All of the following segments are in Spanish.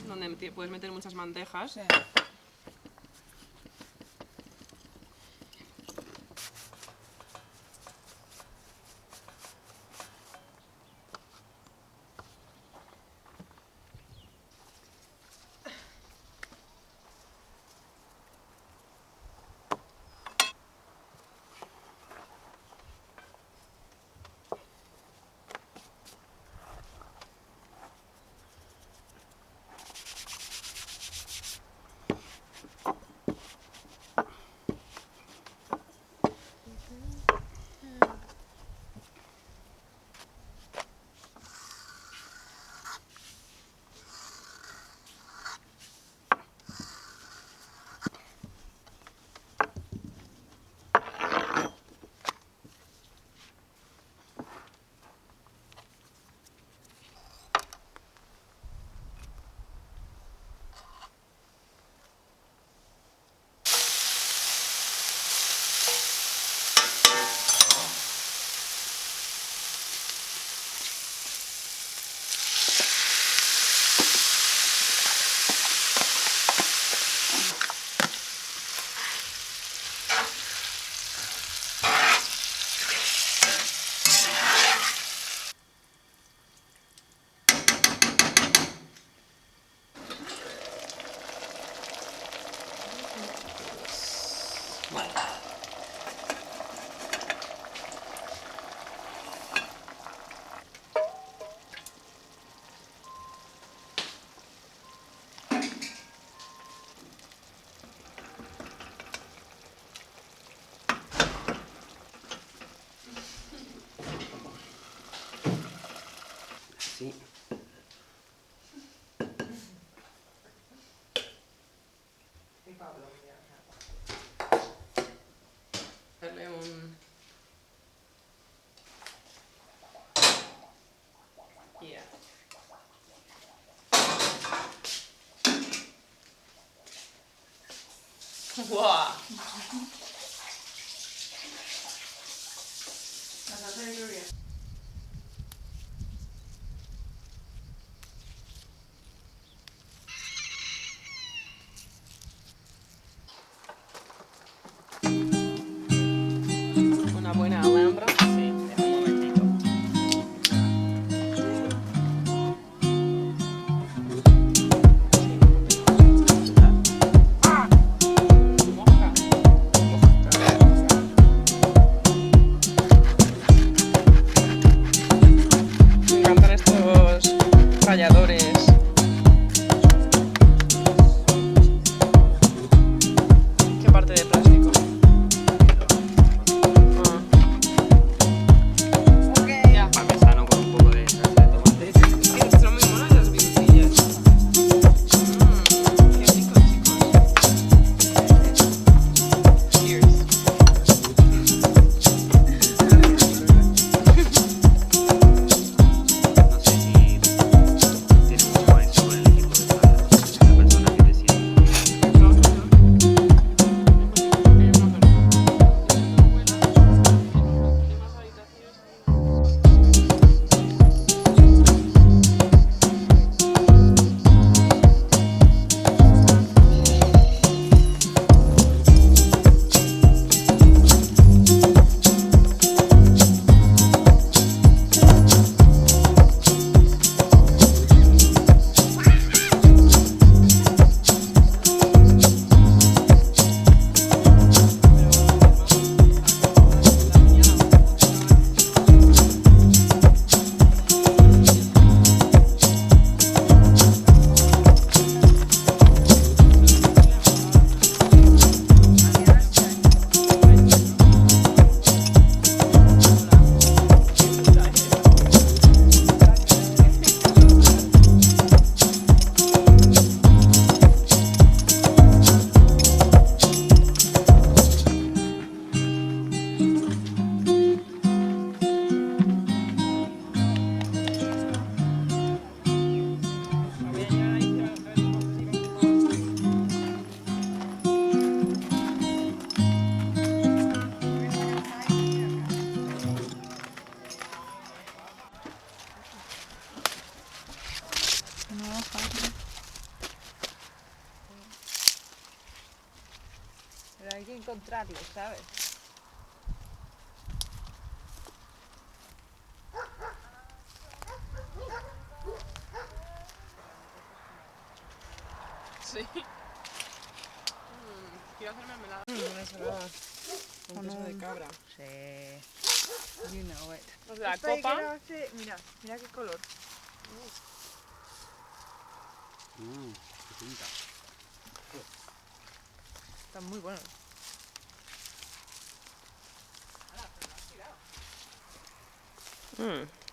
Donde puedes meter muchas bandejas. Sí. Sí. Y Pablo, Darle un... Yeah. ¡Guau! la salsa de lluvia. Una buena alhambra. Sí, deja un momentito. Mosca. Me encantan estos ralladores. ¿Qué parte de plástico? Ah. encontrarlo, ¿sabes? Sí. Quiero hacerme mermelada. Una ensalada con queso de cabra. Sí. You know it. O sea, Esta copa. higuera hace- Mira, mira qué color. Qué pinta. Está muy bueno.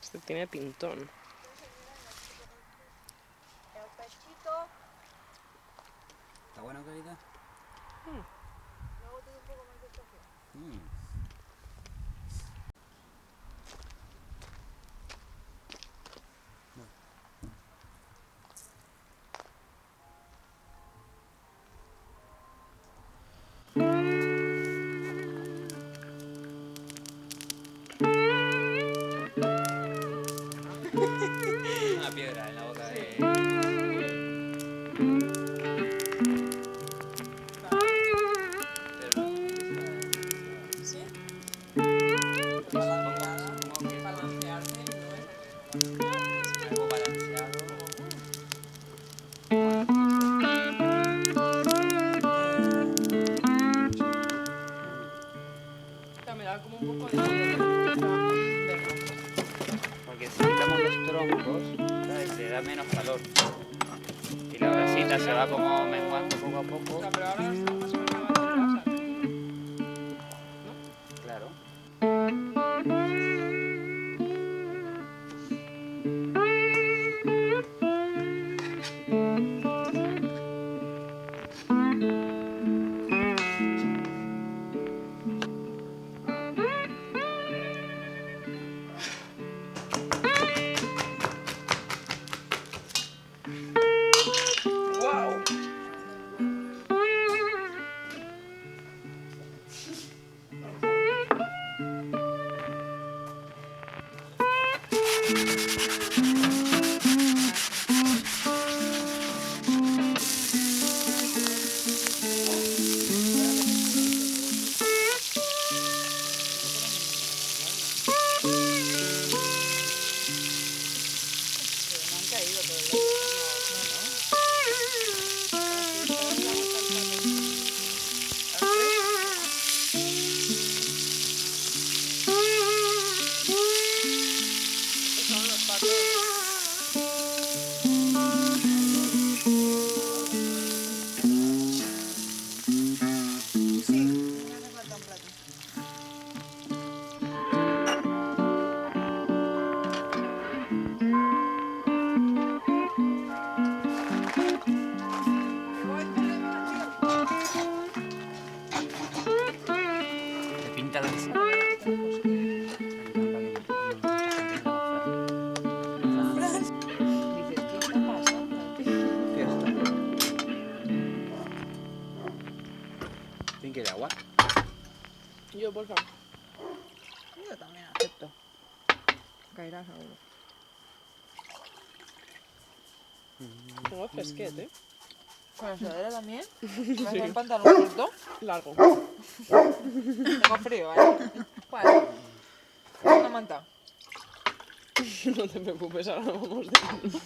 Este tiene pintón. El pechito. ¿Está bueno, querida? Luego tiene un poco más de toque. Una piedra en la boca de... Pero no. ¿Sí? Supongo que Balancearse, algo balanceado. me da como un poco de miedo. Porque si quitamos los troncos, ¿sabes? Le da menos calor. Y la grasita se va como menguando poco a poco. O sea, pero ahora está más o menos a base de Claro. ¡Wow! Son los patos. Sí, me hace falta un plato. Te pinta la Dices, ¿qué está pasando? Fiesta. ¿Quién quiere agua? Yo, por favor. Yo también acepto. Caerá seguro. Tengo fresquete, ¿eh? ¿Con la sudadera también? ¿Me Sí. hace el pantalón corto? Largo. Tengo frío, ¿eh? Vale. Una manta. No te preocupes, ahora vamos de...